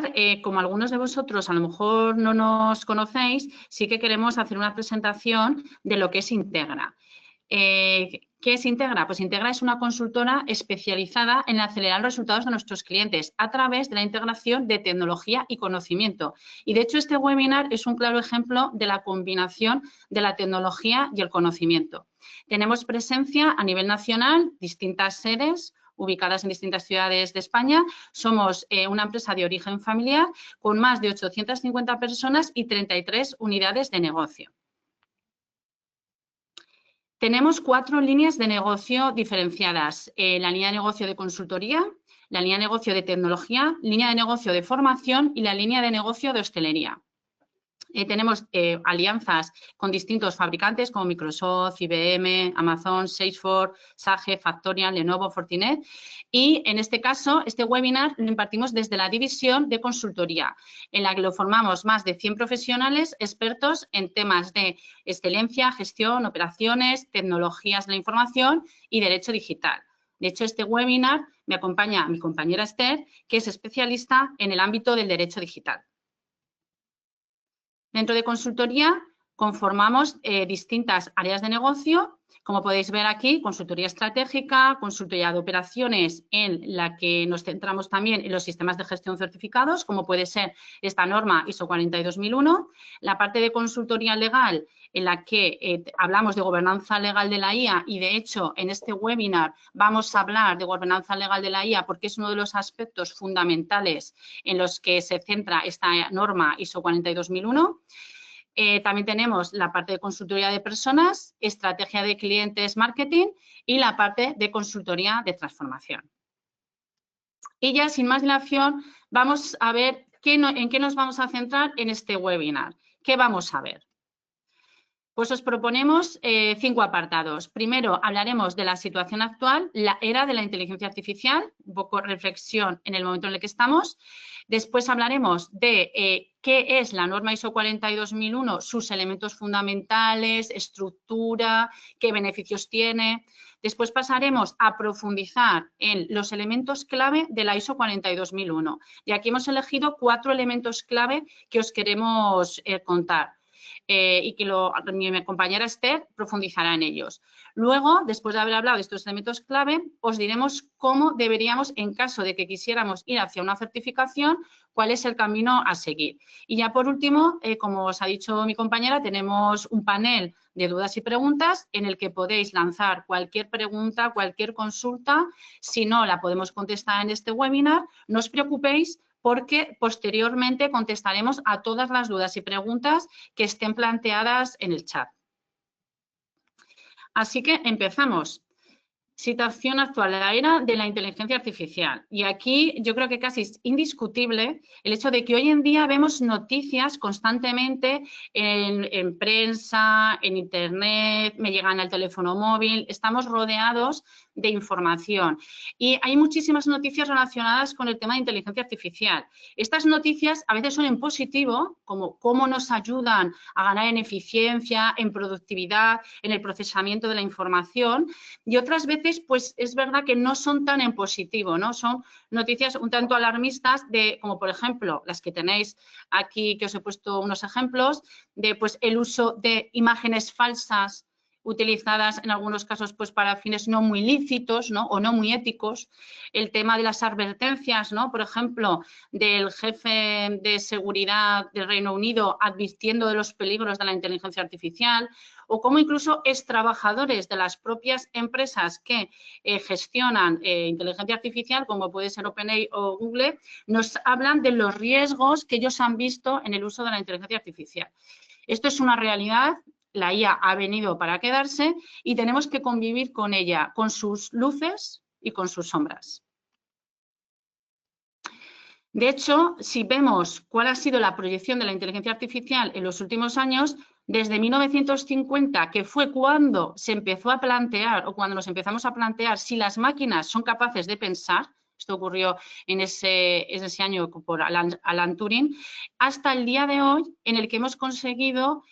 webinar, como algunos de vosotros a lo mejor no nos conocéis, sí que queremos hacer una presentación de lo que es Integra. ¿Qué es Integra? Pues Integra es una consultora especializada en acelerar los resultados de nuestros clientes a través de la integración de tecnología y conocimiento. Y, de hecho, este webinar es un claro ejemplo de la combinación de la tecnología y el conocimiento. Tenemos presencia a nivel nacional, distintas sedes ubicadas en distintas ciudades de España. Somos una empresa de origen familiar con más de 850 personas y 33 unidades de negocio. Tenemos 4 líneas de negocio diferenciadas. La línea de negocio de consultoría, la línea de negocio de tecnología, línea de negocio de formación y la línea de negocio de hostelería. Tenemos alianzas con distintos fabricantes como Microsoft, IBM, Amazon, Salesforce, Sage, Factorial, Lenovo, Fortinet. Y en este caso, este webinar lo impartimos desde la división de consultoría, en la que lo formamos más de 100 profesionales expertos en temas de excelencia, gestión, operaciones, tecnologías de la información y derecho digital. De hecho, este webinar me acompaña mi compañera Esther, que es especialista en el ámbito del derecho digital. Dentro de consultoría conformamos distintas áreas de negocio, como podéis ver aquí, consultoría estratégica, consultoría de operaciones, en la que nos centramos también en los sistemas de gestión certificados, como puede ser esta norma ISO 42001, la parte de consultoría legal, en la que hablamos de gobernanza legal de la IA y, de hecho, en este webinar vamos a hablar de gobernanza legal de la IA porque es uno de los aspectos fundamentales en los que se centra esta norma ISO 42001. También tenemos la parte de consultoría de personas, estrategia de clientes, marketing y la parte de consultoría de transformación. Y ya, sin más dilación, vamos a ver en qué nos vamos a centrar en este webinar. ¿Qué vamos a ver? Pues os proponemos 5 apartados. Primero, hablaremos de la situación actual, la era de la inteligencia artificial, un poco reflexión en el momento en el que estamos. Después hablaremos de qué es la norma ISO 42001, sus elementos fundamentales, estructura, qué beneficios tiene. Después pasaremos a profundizar en los elementos clave de la ISO 42001. Y aquí hemos elegido 4 elementos clave que os queremos contar. Y que mi compañera Esther profundizará en ellos. Luego, después de haber hablado de estos elementos clave, os diremos cómo deberíamos, en caso de que quisiéramos ir hacia una certificación, cuál es el camino a seguir. Y ya por último, como os ha dicho mi compañera, tenemos un panel de dudas y preguntas en el que podéis lanzar cualquier pregunta, cualquier consulta. Si no la podemos contestar en este webinar, no os preocupéis, porque posteriormente contestaremos a todas las dudas y preguntas que estén planteadas en el chat. Así que empezamos. Situación actual, la era de la inteligencia artificial. Y aquí yo creo que casi es indiscutible el hecho de que hoy en día vemos noticias constantemente en prensa, en internet, me llegan al teléfono móvil, estamos rodeados de información. Y hay muchísimas noticias relacionadas con el tema de inteligencia artificial. Estas noticias a veces son en positivo, como cómo nos ayudan a ganar en eficiencia, en productividad, en el procesamiento de la información, y otras veces pues es verdad que no son tan en positivo, ¿no? Son noticias un tanto alarmistas como por ejemplo las que tenéis aquí, que os he puesto unos ejemplos, de pues el uso de imágenes falsas utilizadas en algunos casos pues para fines no muy lícitos, ¿no? O no muy éticos. El tema de las advertencias, ¿no? Por ejemplo, del jefe de seguridad del Reino Unido advirtiendo de los peligros de la inteligencia artificial, o como incluso extrabajadores de las propias empresas que gestionan inteligencia artificial, como puede ser OpenAI o Google, nos hablan de los riesgos que ellos han visto en el uso de la inteligencia artificial. Esto es una realidad. La IA ha venido para quedarse y tenemos que convivir con ella, con sus luces y con sus sombras. De hecho, si vemos cuál ha sido la proyección de la inteligencia artificial en los últimos años, desde 1950, que fue cuando se empezó a plantear o cuando nos empezamos a plantear si las máquinas son capaces de pensar, esto ocurrió en ese año por Alan Turing, hasta el día de hoy en el que hemos conseguido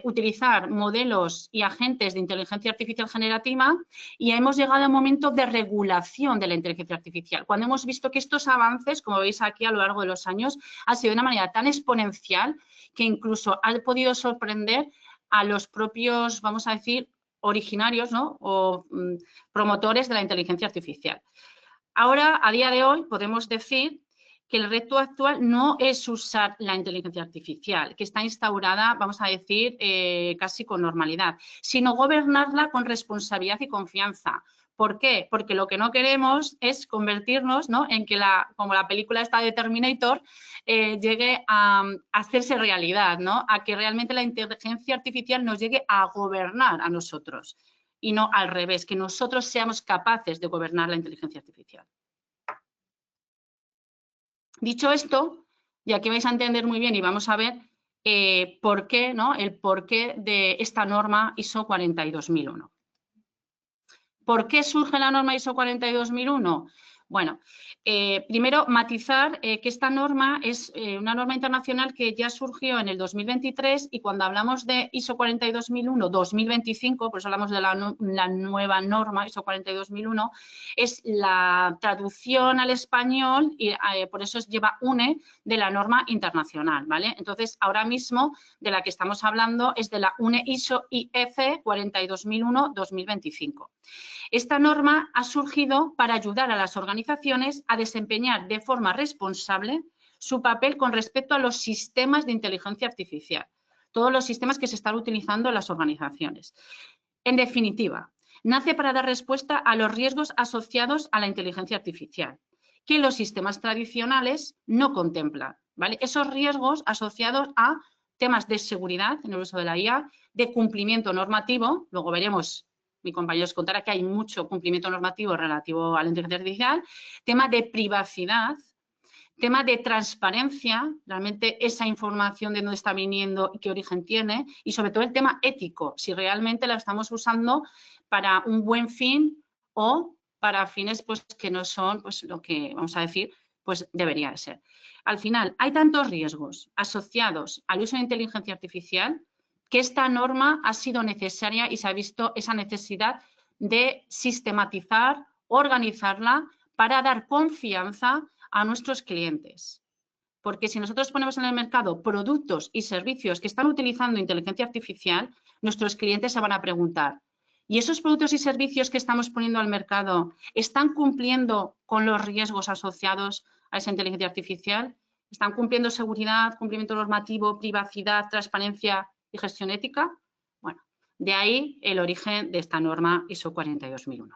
utilizar modelos y agentes de inteligencia artificial generativa y hemos llegado a un momento de regulación de la inteligencia artificial, cuando hemos visto que estos avances, como veis aquí a lo largo de los años, han sido de una manera tan exponencial que incluso ha podido sorprender a los propios, vamos a decir, originarios, ¿no? O promotores de la inteligencia artificial. Ahora, a día de hoy, podemos decir que el reto actual no es usar la inteligencia artificial, que está instaurada, vamos a decir, casi con normalidad, sino gobernarla con responsabilidad y confianza. ¿Por qué? Porque lo que no queremos es convertirnos, ¿no?, en que, como la película esta de Terminator, llegue a hacerse realidad, ¿no?, a que realmente la inteligencia artificial nos llegue a gobernar a nosotros y no al revés, que nosotros seamos capaces de gobernar la inteligencia artificial. Dicho esto, y aquí vais a entender muy bien y vamos a ver por qué, ¿no?, el porqué de esta norma ISO 42001. ¿Por qué surge la norma ISO 42001? Bueno, primero matizar que esta norma es una norma internacional que ya surgió en el 2023 y cuando hablamos de ISO 42001-2025, por eso hablamos de la nueva norma ISO 42001, es la traducción al español y por eso lleva UNE de la norma internacional, ¿vale? Entonces, ahora mismo de la que estamos hablando es de la UNE ISO IEC 42001-2025. Esta norma ha surgido para ayudar a las organizaciones a desempeñar de forma responsable su papel con respecto a los sistemas de inteligencia artificial, todos los sistemas que se están utilizando en las organizaciones. En definitiva, nace para dar respuesta a los riesgos asociados a la inteligencia artificial, que los sistemas tradicionales no contemplan, ¿vale? Esos riesgos asociados a temas de seguridad en el uso de la IA, de cumplimiento normativo, luego veremos. Mi compañero os contará que hay mucho cumplimiento normativo relativo a la inteligencia artificial, tema de privacidad, tema de transparencia, realmente esa información de dónde está viniendo y qué origen tiene, y sobre todo el tema ético, si realmente la estamos usando para un buen fin o para fines pues, que no son pues, lo que, vamos a decir, pues debería de ser. Al final, hay tantos riesgos asociados al uso de inteligencia artificial que esta norma ha sido necesaria y se ha visto esa necesidad de sistematizar, organizarla para dar confianza a nuestros clientes. Porque si nosotros ponemos en el mercado productos y servicios que están utilizando inteligencia artificial, nuestros clientes se van a preguntar, ¿y esos productos y servicios que estamos poniendo al mercado están cumpliendo con los riesgos asociados a esa inteligencia artificial? ¿Están cumpliendo seguridad, cumplimiento normativo, privacidad, transparencia y gestión ética? Bueno, de ahí el origen de esta norma ISO 42001.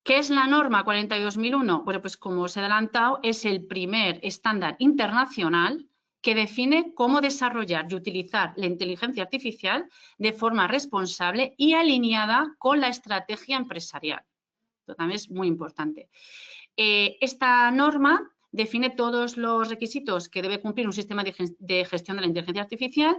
¿Qué es la norma 42001? Bueno, pues como os he adelantado, es el primer estándar internacional que define cómo desarrollar y utilizar la inteligencia artificial de forma responsable y alineada con la estrategia empresarial. Esto también es muy importante. Esta norma define todos los requisitos que debe cumplir un sistema de gestión de la inteligencia artificial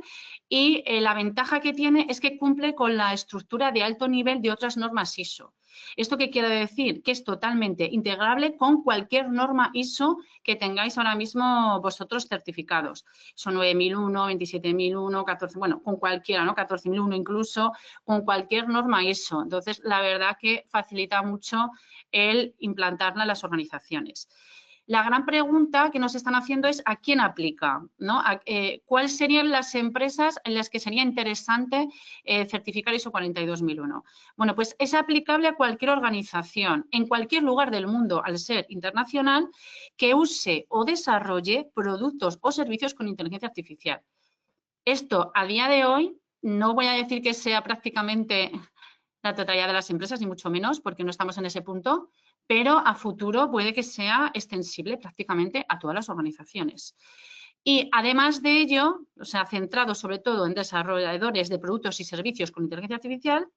y la ventaja que tiene es que cumple con la estructura de alto nivel de otras normas ISO. ¿Esto qué quiere decir? Que es totalmente integrable con cualquier norma ISO que tengáis ahora mismo vosotros certificados. Son 9001, 27001, 14, bueno, con cualquiera, ¿no? 14001 incluso, con cualquier norma ISO. Entonces, la verdad que facilita mucho el implantarla en las organizaciones. La gran pregunta que nos están haciendo es ¿a quién aplica? ¿No? ¿Cuáles serían las empresas en las que sería interesante certificar ISO 42001? Bueno, pues es aplicable a cualquier organización, en cualquier lugar del mundo, al ser internacional, que use o desarrolle productos o servicios con inteligencia artificial. Esto, a día de hoy, no voy a decir que sea prácticamente la totalidad de las empresas, ni mucho menos, porque no estamos en ese punto, pero a futuro puede que sea extensible prácticamente a todas las organizaciones. Y además de ello, o sea, centrado sobre todo en desarrolladores de productos y servicios con inteligencia artificial,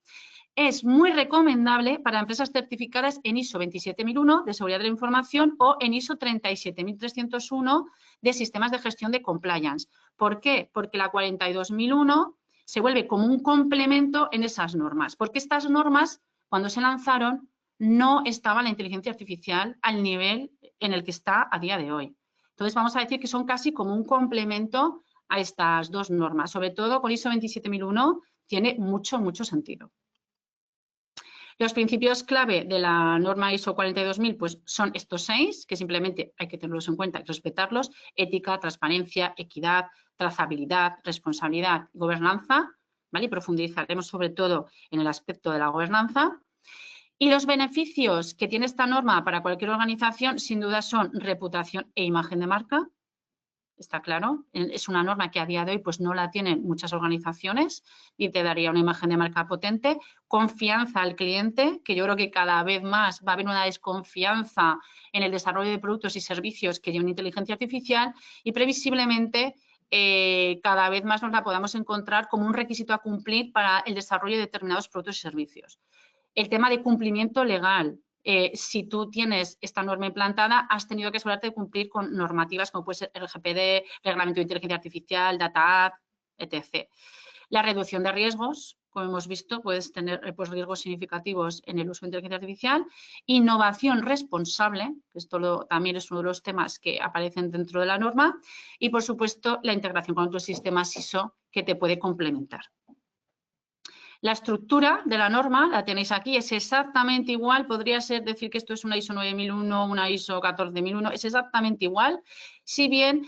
es muy recomendable para empresas certificadas en ISO 27001 de seguridad de la información o en ISO 37301 de sistemas de gestión de compliance. ¿Por qué? Porque la 42001 se vuelve como un complemento en esas normas, porque estas normas, cuando se lanzaron, no estaba la inteligencia artificial al nivel en el que está a día de hoy. Entonces, vamos a decir que son casi como un complemento a estas dos normas. Sobre todo con ISO 27001 tiene mucho, mucho sentido. Los principios clave de la norma ISO 42000 pues, son estos 6, que simplemente hay que tenerlos en cuenta y respetarlos: ética, transparencia, equidad, trazabilidad, responsabilidad, gobernanza, ¿vale? Y profundizaremos sobre todo en el aspecto de la gobernanza. Y los beneficios que tiene esta norma para cualquier organización, sin duda, son reputación e imagen de marca. Está claro, es una norma que a día de hoy pues, no la tienen muchas organizaciones y te daría una imagen de marca potente. Confianza al cliente, que yo creo que cada vez más va a haber una desconfianza en el desarrollo de productos y servicios que lleven inteligencia artificial, y previsiblemente cada vez más nos la podamos encontrar como un requisito a cumplir para el desarrollo de determinados productos y servicios. El tema de cumplimiento legal. Si tú tienes esta norma implantada, has tenido que asegurarte de cumplir con normativas como puede ser el RGPD, Reglamento de Inteligencia Artificial, Data Act, etc. La reducción de riesgos, como hemos visto, puedes tener pues, riesgos significativos en el uso de inteligencia artificial. Innovación responsable, que esto también es uno de los temas que aparecen dentro de la norma. Y, por supuesto, la integración con otros sistemas ISO que te puede complementar. La estructura de la norma, la tenéis aquí, es exactamente igual. Podría ser decir que esto es una ISO 9001, una ISO 14001, es exactamente igual, si bien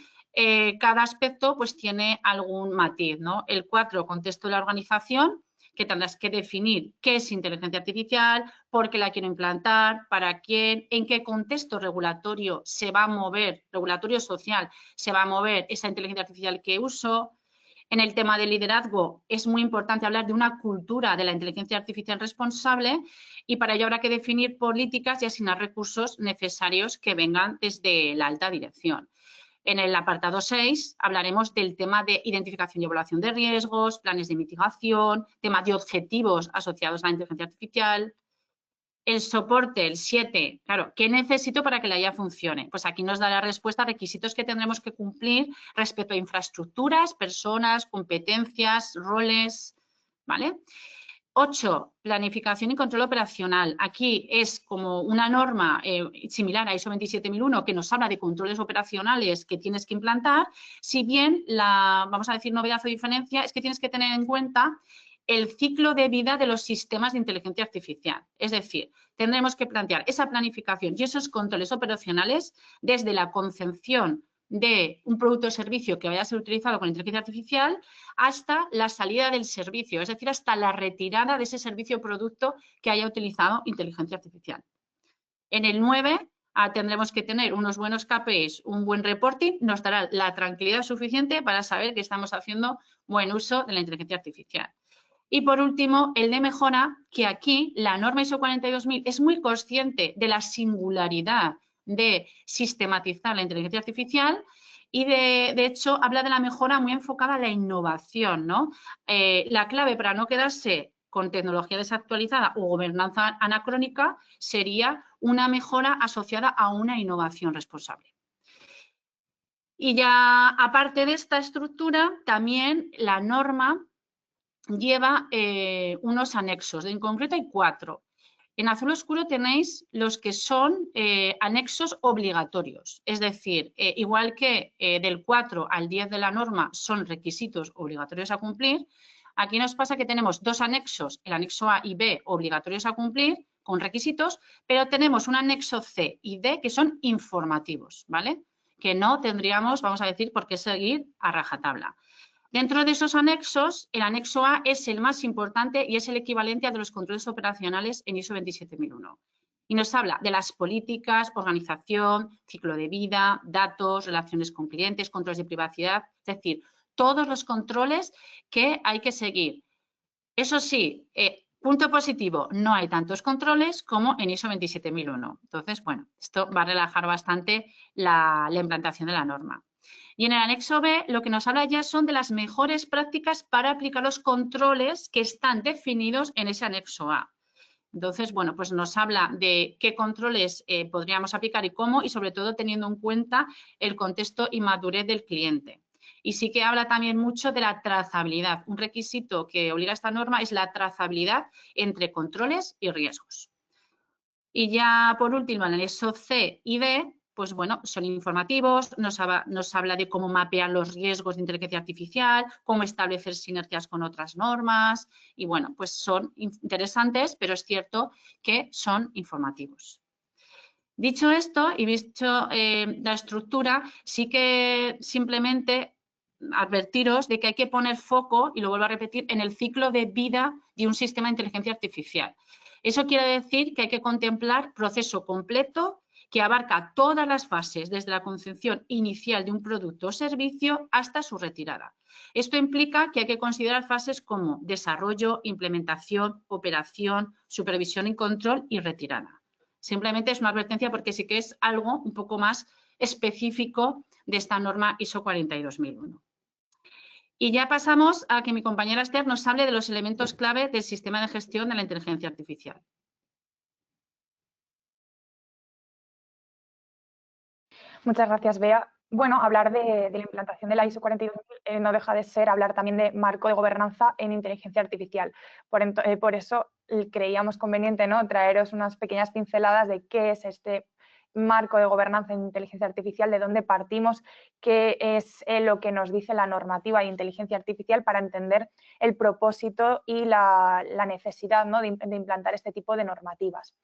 cada aspecto pues, tiene algún matiz, ¿no? El 4, contexto de la organización, que tendrás que definir qué es inteligencia artificial, por qué la quiero implantar, para quién, en qué contexto regulatorio se va a mover, regulatorio social, se va a mover esa inteligencia artificial que uso. En el tema de liderazgo es muy importante hablar de una cultura de la inteligencia artificial responsable, y para ello habrá que definir políticas y asignar recursos necesarios que vengan desde la alta dirección. En el apartado 6 hablaremos del tema de identificación y evaluación de riesgos, planes de mitigación, tema de objetivos asociados a la inteligencia artificial. El soporte, el 7, claro, ¿qué necesito para que la IA funcione? Pues aquí nos da la respuesta a requisitos que tendremos que cumplir respecto a infraestructuras, personas, competencias, roles, ¿vale? 8, planificación y control operacional. Aquí es como una norma similar a ISO 27001 que nos habla de controles operacionales que tienes que implantar, si bien la, vamos a decir, novedad o diferencia es que tienes que tener en cuenta el ciclo de vida de los sistemas de inteligencia artificial. Es decir, tendremos que plantear esa planificación y esos controles operacionales desde la concepción de un producto o servicio que vaya a ser utilizado con inteligencia artificial hasta la salida del servicio, es decir, hasta la retirada de ese servicio o producto que haya utilizado inteligencia artificial. En el 9 tendremos que tener unos buenos KPIs, un buen reporting, nos dará la tranquilidad suficiente para saber que estamos haciendo buen uso de la inteligencia artificial. Y por último, el de mejora, que aquí la norma ISO 42000 es muy consciente de la singularidad de sistematizar la inteligencia artificial y de hecho habla de la mejora muy enfocada a la innovación, ¿no? La clave para no quedarse con tecnología desactualizada o gobernanza anacrónica sería una mejora asociada a una innovación responsable. Y ya aparte de esta estructura, también la norma lleva unos anexos, en concreto hay 4. En azul oscuro tenéis los que son anexos obligatorios, es decir, igual que del 4 al 10 de la norma son requisitos obligatorios a cumplir, aquí nos pasa que tenemos 2 anexos, el anexo A y B obligatorios a cumplir con requisitos, pero tenemos un anexo C y D que son informativos, ¿vale? Que no tendríamos, vamos a decir, por qué seguir a rajatabla. Dentro de esos anexos, el anexo A es el más importante y es el equivalente a de los controles operacionales en ISO 27001. Y nos habla de las políticas, organización, ciclo de vida, datos, relaciones con clientes, controles de privacidad, es decir, todos los controles que hay que seguir. Eso sí, punto positivo, no hay tantos controles como en ISO 27001. Entonces, bueno, esto va a relajar bastante la implantación de la norma. Y en el anexo B lo que nos habla ya son de las mejores prácticas para aplicar los controles que están definidos en ese anexo A. Entonces, bueno, pues nos habla de qué controles podríamos aplicar y cómo, y sobre todo teniendo en cuenta el contexto y madurez del cliente. Y sí que habla también mucho de la trazabilidad. Un requisito que obliga a esta norma es la trazabilidad entre controles y riesgos. Y ya por último, el anexo C y D, pues bueno, son informativos, nos habla de cómo mapear los riesgos de inteligencia artificial, cómo establecer sinergias con otras normas y bueno, pues son interesantes, pero es cierto que son informativos. Dicho esto y visto la estructura, sí que simplemente advertiros de que hay que poner foco, y lo vuelvo a repetir, en el ciclo de vida de un sistema de inteligencia artificial. Eso quiere decir que hay que contemplar proceso completo que abarca todas las fases, desde la concepción inicial de un producto o servicio hasta su retirada. Esto implica que hay que considerar fases como desarrollo, implementación, operación, supervisión y control y retirada. Simplemente es una advertencia porque sí que es algo un poco más específico de esta norma ISO 42001. Y ya pasamos a que mi compañera Esther nos hable de los elementos clave del sistema de gestión de la inteligencia artificial. Muchas gracias, Bea. Bueno, hablar de la implantación de la ISO 42000 no deja de ser hablar también de marco de gobernanza en inteligencia artificial. Por eso creíamos conveniente, ¿no?, traeros unas pequeñas pinceladas de qué es este marco de gobernanza en inteligencia artificial, de dónde partimos, qué es lo que nos dice la normativa de inteligencia artificial para entender el propósito y la necesidad, ¿no?, de implantar este tipo de normativas.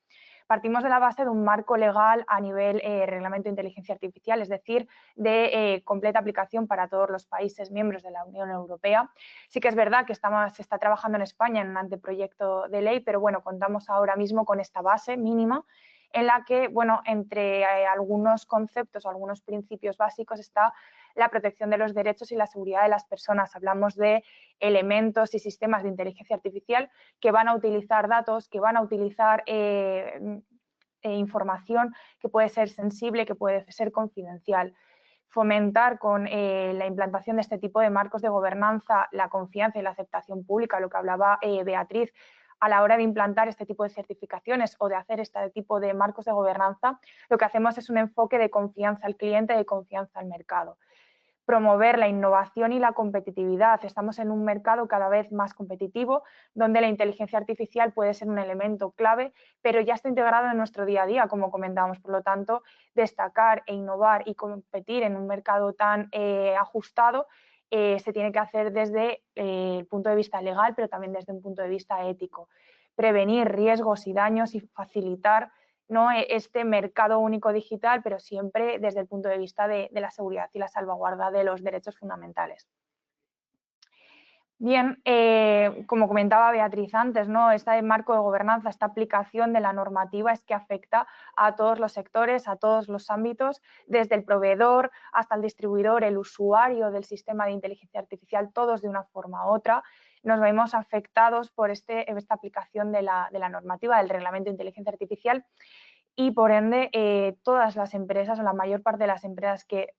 Partimos de la base de un marco legal a nivel reglamento de inteligencia artificial, es decir, de completa aplicación para todos los países miembros de la Unión Europea. Sí que es verdad que se está trabajando en España en un anteproyecto de ley, pero bueno, contamos ahora mismo con esta base mínima en la que, bueno, entre algunos conceptos o algunos principios básicos está la protección de los derechos y la seguridad de las personas. Hablamos de elementos y sistemas de inteligencia artificial que van a utilizar datos, que van a utilizar información que puede ser sensible, que puede ser confidencial. Fomentar con la implantación de este tipo de marcos de gobernanza la confianza y la aceptación pública, lo que hablaba Beatriz, a la hora de implantar este tipo de certificaciones o de hacer este tipo de marcos de gobernanza, lo que hacemos es un enfoque de confianza al cliente y de confianza al mercado. Promover la innovación y la competitividad. Estamos en un mercado cada vez más competitivo, donde la inteligencia artificial puede ser un elemento clave, pero ya está integrado en nuestro día a día, como comentábamos. Por lo tanto, destacar e innovar y competir en un mercado tan ajustado se tiene que hacer desde el punto de vista legal, pero también desde un punto de vista ético. Prevenir riesgos y daños y facilitar, ¿no?, este mercado único digital, pero siempre desde el punto de vista de la seguridad y la salvaguarda de los derechos fundamentales. Bien, como comentaba Beatriz antes, ¿no?, este marco de gobernanza, esta aplicación de la normativa es que afecta a todos los sectores, a todos los ámbitos, desde el proveedor hasta el distribuidor, el usuario del sistema de inteligencia artificial, todos de una forma u otra. Nos vemos afectados por esta aplicación de la normativa, del reglamento de inteligencia artificial, y por ende todas las empresas o la mayor parte de las empresas que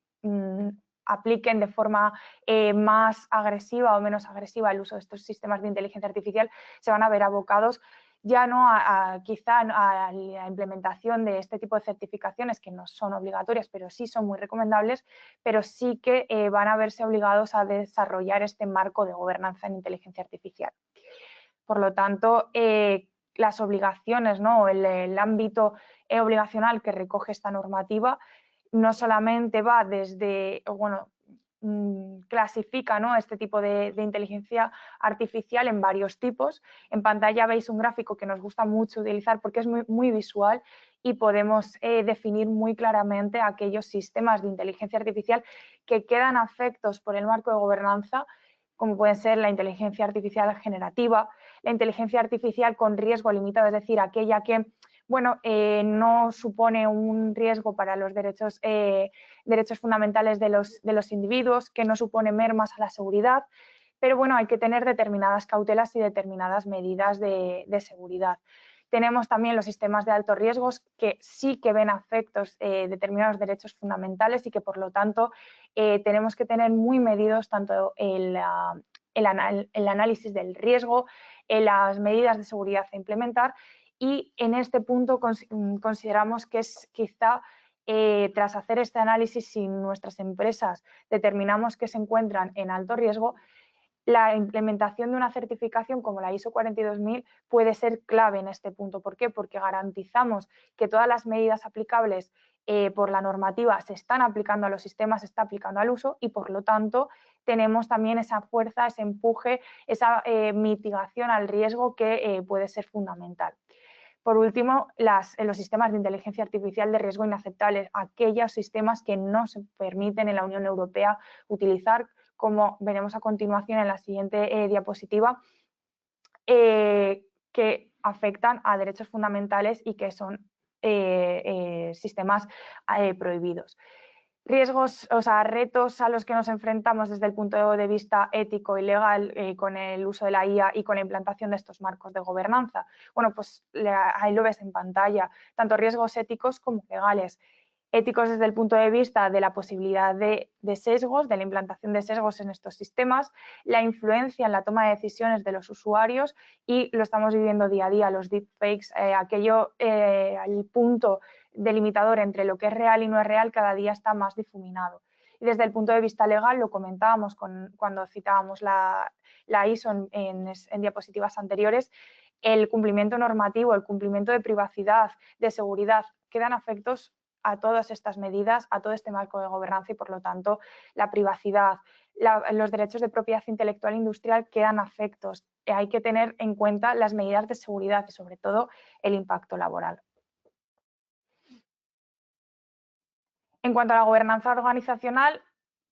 apliquen de forma más agresiva o menos agresiva el uso de estos sistemas de inteligencia artificial se van a ver abocados ya no quizá a la implementación de este tipo de certificaciones, que no son obligatorias, pero sí son muy recomendables, pero sí que van a verse obligados a desarrollar este marco de gobernanza en inteligencia artificial. Por lo tanto, las obligaciones, ¿no?, el ámbito obligacional que recoge esta normativa no solamente va desde, bueno, clasifica, ¿no?, este tipo de inteligencia artificial en varios tipos. En pantalla veis un gráfico que nos gusta mucho utilizar porque es muy visual y podemos definir muy claramente aquellos sistemas de inteligencia artificial que quedan afectos por el marco de gobernanza, como pueden ser la inteligencia artificial generativa, la inteligencia artificial con riesgo limitado, es decir, aquella que, bueno, no supone un riesgo para los derechos fundamentales de los individuos, que no supone mermas a la seguridad, pero bueno, hay que tener determinadas cautelas y determinadas medidas de seguridad. Tenemos también los sistemas de altos riesgos que sí que ven afectos determinados derechos fundamentales y que por lo tanto tenemos que tener muy medidos tanto el análisis del riesgo, las medidas de seguridad a implementar, y en este punto consideramos que es quizá tras hacer este análisis, si nuestras empresas determinamos que se encuentran en alto riesgo, la implementación de una certificación como la ISO 42000 puede ser clave en este punto. ¿Por qué? Porque garantizamos que todas las medidas aplicables por la normativa se están aplicando a los sistemas, se está aplicando al uso y por lo tanto tenemos también esa fuerza, ese empuje, esa mitigación al riesgo que puede ser fundamental. Por último, los sistemas de inteligencia artificial de riesgo inaceptables, aquellos sistemas que no se permiten en la Unión Europea utilizar, como veremos a continuación en la siguiente diapositiva, que afectan a derechos fundamentales y que son sistemas prohibidos. Riesgos, o sea, retos a los que nos enfrentamos desde el punto de vista ético y legal con el uso de la IA y con la implantación de estos marcos de gobernanza. Bueno, pues ahí lo ves en pantalla, tanto riesgos éticos como legales. Éticos desde el punto de vista de la posibilidad de sesgos, de la implantación de sesgos en estos sistemas, la influencia en la toma de decisiones de los usuarios y lo estamos viviendo día a día, los deepfakes, el punto delimitador entre lo que es real y no es real cada día está más difuminado. Y desde el punto de vista legal, lo comentábamos cuando citábamos la ISO en diapositivas anteriores, el cumplimiento normativo, el cumplimiento de privacidad, de seguridad, quedan afectos a todas estas medidas, a todo este marco de gobernanza y por lo tanto la privacidad, los derechos de propiedad intelectual e industrial quedan afectos. Hay que tener en cuenta las medidas de seguridad y sobre todo el impacto laboral. En cuanto a la gobernanza organizacional,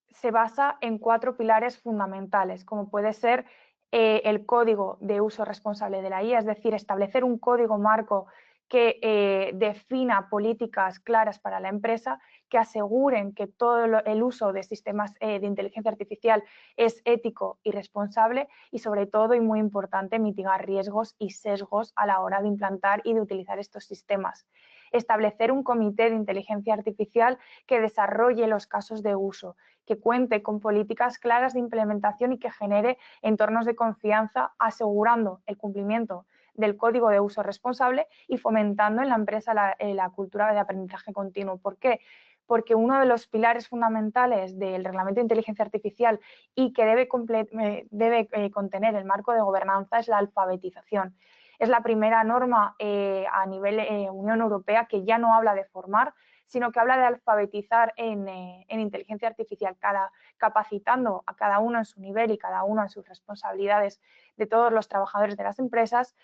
se basa en 4 pilares fundamentales, como puede ser el código de uso responsable de la IA, es decir, establecer un código marco que defina políticas claras para la empresa, que aseguren que todo el uso de sistemas de inteligencia artificial es ético y responsable y sobre todo, y muy importante, mitigar riesgos y sesgos a la hora de implantar y de utilizar estos sistemas. Establecer un comité de inteligencia artificial que desarrolle los casos de uso, que cuente con políticas claras de implementación y que genere entornos de confianza, asegurando el cumplimiento del código de uso responsable y fomentando en la empresa la cultura de aprendizaje continuo. ¿Por qué? Porque uno de los pilares fundamentales del Reglamento de Inteligencia Artificial y que debe contener el marco de gobernanza es la alfabetización. Es la primera norma a nivel Unión Europea que ya no habla de formar, sino que habla de alfabetizar en inteligencia artificial, capacitando a cada uno en su nivel y cada uno en sus responsabilidades de todos los trabajadores de las empresas,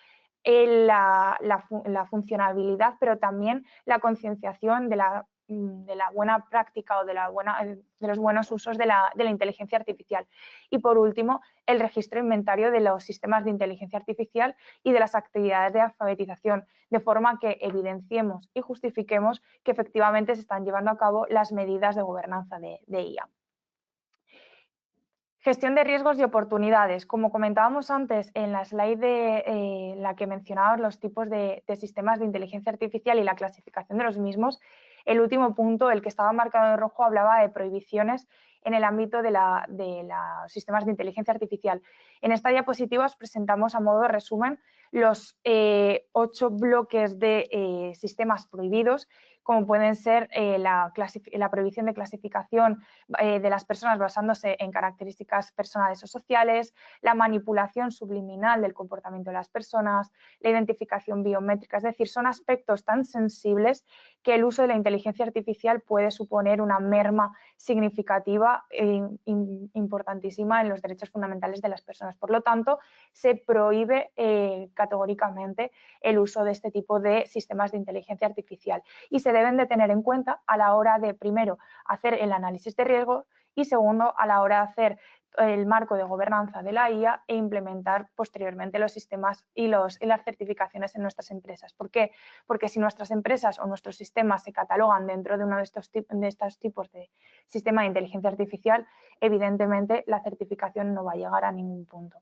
la funcionabilidad, pero también la concienciación de la buena práctica o de los buenos usos de la inteligencia artificial. Y por último, el registro inventario de los sistemas de inteligencia artificial y de las actividades de alfabetización, de forma que evidenciemos y justifiquemos que efectivamente se están llevando a cabo las medidas de gobernanza de IA. Gestión de riesgos y oportunidades. Como comentábamos antes en la slide de la que mencionábamos los tipos de sistemas de inteligencia artificial y la clasificación de los mismos, el último punto, el que estaba marcado en rojo, hablaba de prohibiciones en el ámbito de los sistemas de inteligencia artificial. En esta diapositiva os presentamos a modo de resumen los 8 bloques de sistemas prohibidos, como pueden ser la prohibición de clasificación de las personas basándose en características personales o sociales, la manipulación subliminal del comportamiento de las personas, la identificación biométrica, es decir, son aspectos tan sensibles que el uso de la inteligencia artificial puede suponer una merma significativa e importantísima en los derechos fundamentales de las personas. Por lo tanto, se prohíbe categóricamente el uso de este tipo de sistemas de inteligencia artificial y se deben de tener en cuenta a la hora de, primero, hacer el análisis de riesgo y segundo, a la hora de hacer el marco de gobernanza de la IA e implementar posteriormente los sistemas y las certificaciones en nuestras empresas. ¿Por qué? Porque si nuestras empresas o nuestros sistemas se catalogan dentro de uno de estos tipos de sistema de inteligencia artificial, evidentemente la certificación no va a llegar a ningún punto.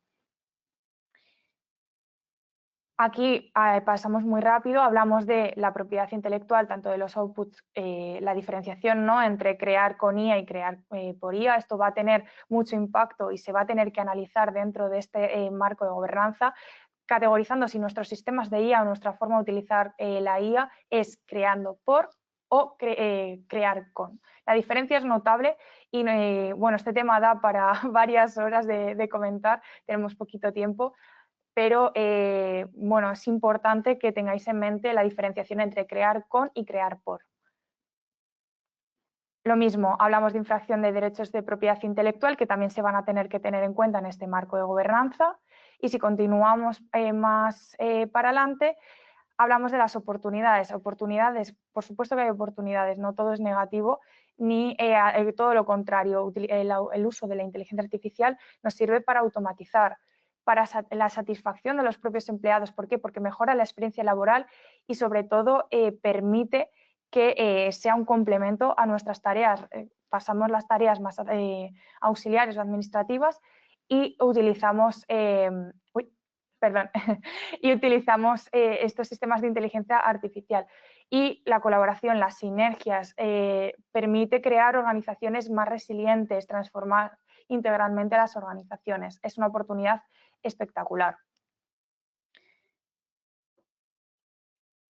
Aquí pasamos muy rápido, hablamos de la propiedad intelectual, tanto de los outputs, la diferenciación, ¿no?, entre crear con IA y crear por IA. Esto va a tener mucho impacto y se va a tener que analizar dentro de este marco de gobernanza, categorizando si nuestros sistemas de IA o nuestra forma de utilizar la IA es creando por o crear con. La diferencia es notable y bueno, este tema da para varias horas de comentar, tenemos poquito tiempo, pero bueno, es importante que tengáis en mente la diferenciación entre crear con y crear por. Lo mismo, hablamos de infracción de derechos de propiedad intelectual que también se van a tener que tener en cuenta en este marco de gobernanza. Y si continuamos más para adelante, hablamos de las oportunidades. Oportunidades, por supuesto que hay oportunidades, no todo es negativo, ni todo lo contrario. El uso de la inteligencia artificial nos sirve para automatizar, para la satisfacción de los propios empleados. ¿Por qué? Porque mejora la experiencia laboral y sobre todo permite que sea un complemento a nuestras tareas. Pasamos las tareas más auxiliares o administrativas y utilizamos, y utilizamos estos sistemas de inteligencia artificial. Y la colaboración, las sinergias, permite crear organizaciones más resilientes, transformar integralmente las organizaciones. Es una oportunidad espectacular.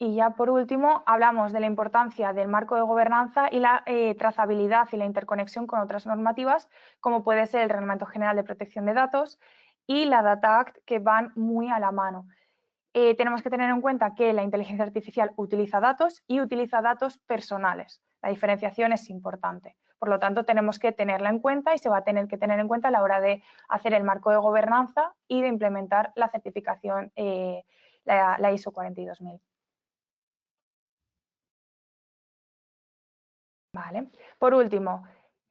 Y ya por último, hablamos de la importancia del marco de gobernanza y la trazabilidad y la interconexión con otras normativas, como puede ser el Reglamento General de Protección de Datos y la Data Act, que van muy a la mano. Tenemos que tener en cuenta que la inteligencia artificial utiliza datos y utiliza datos personales. La diferenciación es importante. Por lo tanto, tenemos que tenerla en cuenta y se va a tener que tener en cuenta a la hora de hacer el marco de gobernanza y de implementar la certificación, la ISO 42000. Vale. Por último,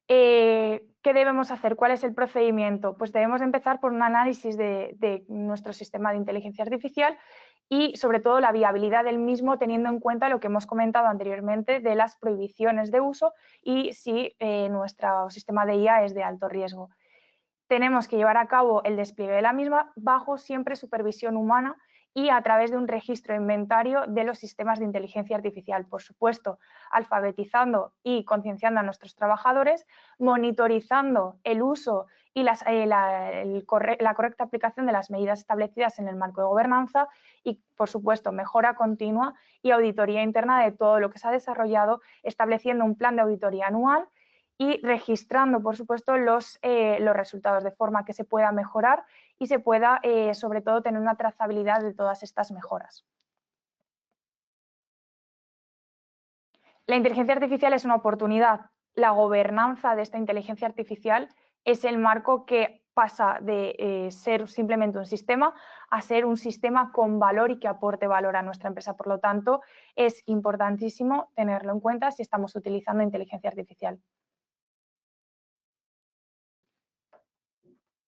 ¿qué debemos hacer? ¿Cuál es el procedimiento? Pues debemos empezar por un análisis de nuestro sistema de inteligencia artificial y sobre todo la viabilidad del mismo, teniendo en cuenta lo que hemos comentado anteriormente de las prohibiciones de uso y si nuestro sistema de IA es de alto riesgo. Tenemos que llevar a cabo el despliegue de la misma bajo siempre supervisión humana y a través de un registro de inventario de los sistemas de inteligencia artificial. Por supuesto, alfabetizando y concienciando a nuestros trabajadores, monitorizando el uso y la correcta aplicación de las medidas establecidas en el marco de gobernanza y, por supuesto, mejora continua y auditoría interna de todo lo que se ha desarrollado, estableciendo un plan de auditoría anual y registrando, por supuesto, los resultados de forma que se pueda mejorar y se pueda, sobre todo, tener una trazabilidad de todas estas mejoras. La inteligencia artificial es una oportunidad. La gobernanza de esta inteligencia artificial es el marco que pasa de ser simplemente un sistema a ser un sistema con valor y que aporte valor a nuestra empresa. Por lo tanto, es importantísimo tenerlo en cuenta si estamos utilizando inteligencia artificial.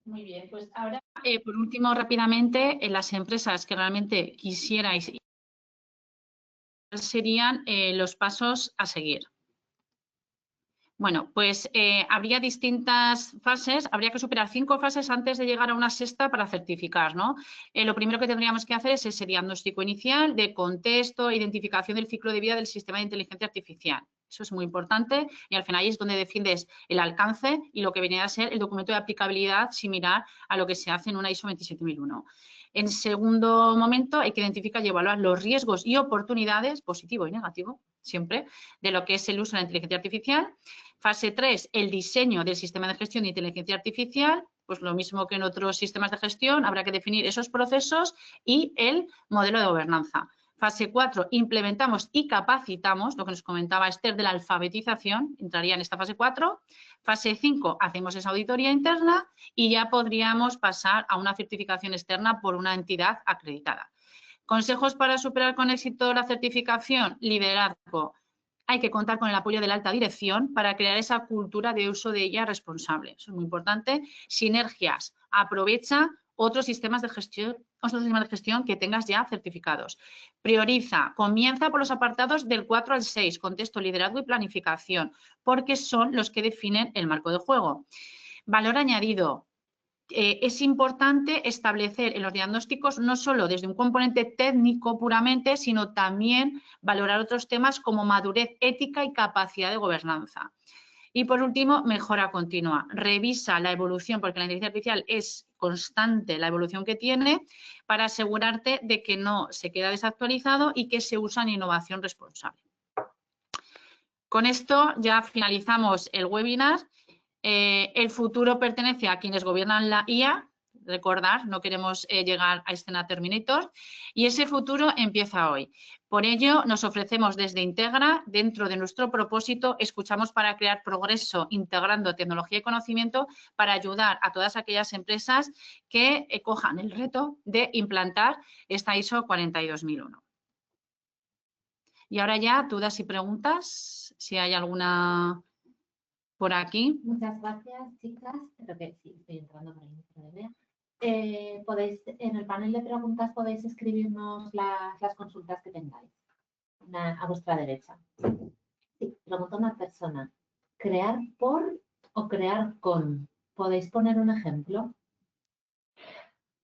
Muy bien, pues ahora, por último, rápidamente, en las empresas que realmente quisierais, serían los pasos a seguir. Bueno, pues habría distintas fases, habría que superar 5 fases antes de llegar a una sexta para certificar, ¿no? Lo primero que tendríamos que hacer es ese diagnóstico inicial de contexto, identificación del ciclo de vida del sistema de inteligencia artificial. Eso es muy importante y al final ahí es donde defines el alcance y lo que viene a ser el documento de aplicabilidad similar a lo que se hace en una ISO 27001. En segundo momento, hay que identificar y evaluar los riesgos y oportunidades, positivo y negativo, siempre, de lo que es el uso de la inteligencia artificial. Fase 3, el diseño del sistema de gestión de inteligencia artificial. Pues lo mismo que en otros sistemas de gestión, habrá que definir esos procesos y el modelo de gobernanza. Fase 4, implementamos y capacitamos, lo que nos comentaba Esther de la alfabetización, entraría en esta fase 4. Fase 5, hacemos esa auditoría interna y ya podríamos pasar a una certificación externa por una entidad acreditada. Consejos para superar con éxito la certificación, liderazgo. Hay que contar con el apoyo de la alta dirección para crear esa cultura de uso de ella responsable. Eso es muy importante. Sinergias. Aprovecha otros sistemas de gestión que tengas ya certificados. Prioriza. Comienza por los apartados del 4 al 6, contexto, liderazgo y planificación, porque son los que definen el marco de juego. Valor añadido. Es importante establecer en los diagnósticos no solo desde un componente técnico puramente, sino también valorar otros temas como madurez ética y capacidad de gobernanza. Y por último, mejora continua. Revisa la evolución, porque la inteligencia artificial es constante la evolución que tiene, para asegurarte de que no se queda desactualizado y que se usa en innovación responsable. Con esto ya finalizamos el webinar. El futuro pertenece a quienes gobiernan la IA. Recordar, no queremos llegar a escena Terminator, y ese futuro empieza hoy. Por ello, nos ofrecemos desde Integra, dentro de nuestro propósito, escuchamos para crear progreso, integrando tecnología y conocimiento para ayudar a todas aquellas empresas que cojan el reto de implantar esta ISO 42001. Y ahora ya, dudas y preguntas, si hay alguna por aquí. Muchas gracias, chicas. Creo que sí, estoy entrando por ahí. Podéis, en el panel de preguntas podéis escribirnos las consultas que tengáis a vuestra derecha. Sí, pregunta una persona. ¿Crear por o crear con? ¿Podéis poner un ejemplo?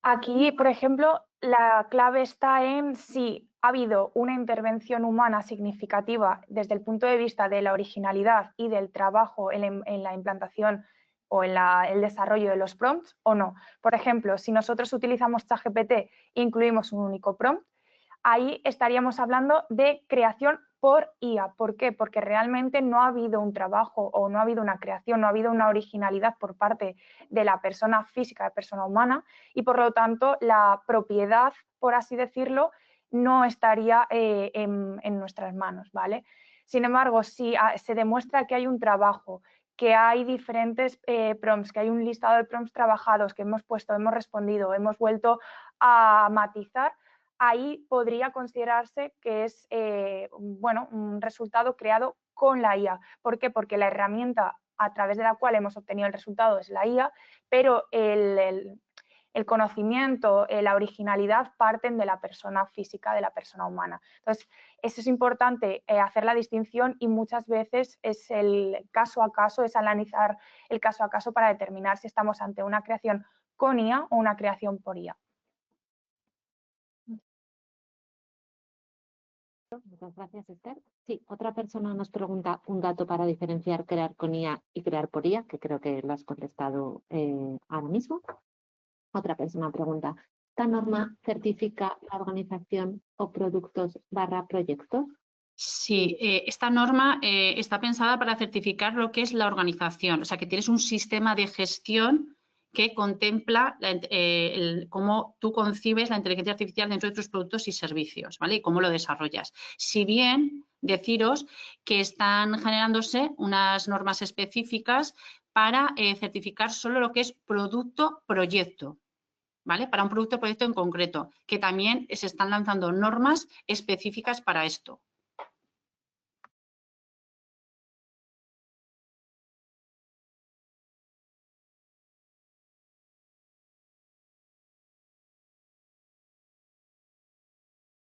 Aquí, por ejemplo, la clave está en si ha habido una intervención humana significativa desde el punto de vista de la originalidad y del trabajo en la implantación o en el desarrollo de los prompts o no. Por ejemplo, si nosotros utilizamos ChatGPT e incluimos un único prompt, ahí estaríamos hablando de creación por IA. ¿Por qué? Porque realmente no ha habido un trabajo o no ha habido una creación, no ha habido una originalidad por parte de la persona física, de persona humana, y por lo tanto la propiedad, por así decirlo, no estaría en nuestras manos, ¿vale? Sin embargo, si se demuestra que hay un trabajo, que hay diferentes prompts, que hay un listado de prompts trabajados que hemos puesto, hemos respondido, hemos vuelto a matizar, ahí podría considerarse que es bueno, un resultado creado con la IA. ¿Por qué? Porque la herramienta a través de la cual hemos obtenido el resultado es la IA, pero el conocimiento, la originalidad parten de la persona física, de la persona humana. Entonces, eso es importante hacer la distinción y muchas veces es el caso a caso, es analizar el caso a caso para determinar si estamos ante una creación con IA o una creación por IA. Muchas gracias, Esther. Sí, otra persona nos pregunta un dato para diferenciar crear con IA y crear por IA, que creo que lo has contestado ahora mismo. Otra persona pregunta, ¿esta norma certifica la organización o productos / proyectos? Sí, esta norma está pensada para certificar lo que es la organización, o sea que tienes un sistema de gestión que contempla cómo tú concibes la inteligencia artificial dentro de tus productos y servicios, ¿vale? Y cómo lo desarrollas. Si bien deciros que están generándose unas normas específicas para certificar solo lo que es producto-proyecto, ¿vale? Para un producto-proyecto en concreto, que también se están lanzando normas específicas para esto.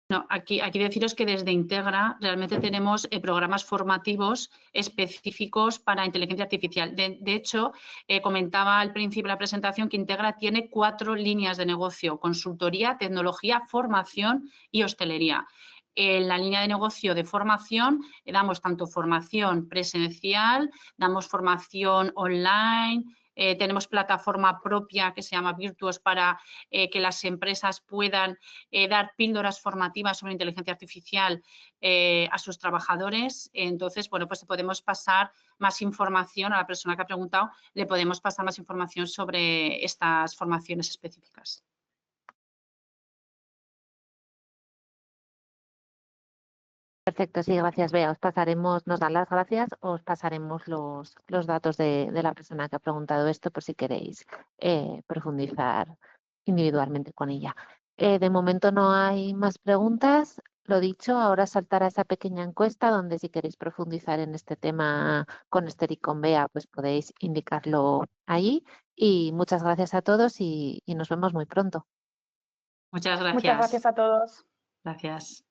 No, aquí deciros que desde Integra realmente tenemos programas formativos específicos para inteligencia artificial. De hecho, comentaba al principio de la presentación que Integra tiene 4 líneas de negocio: consultoría, tecnología, formación y hostelería. En la línea de negocio de formación damos tanto formación presencial, damos formación online, tenemos plataforma propia que se llama Virtuos para que las empresas puedan dar píldoras formativas sobre inteligencia artificial a sus trabajadores. Entonces, bueno, pues podemos pasar más información a la persona que ha preguntado, le podemos pasar más información sobre estas formaciones específicas. Perfecto, sí, gracias, Bea. Os pasaremos, nos dan las gracias, os pasaremos los datos de la persona que ha preguntado esto por si queréis profundizar individualmente con ella. De momento no hay más preguntas. Lo dicho, ahora saltará esa pequeña encuesta donde si queréis profundizar en este tema con Esther y con Bea, pues podéis indicarlo ahí. Y muchas gracias a todos y nos vemos muy pronto. Muchas gracias. Muchas gracias a todos. Gracias.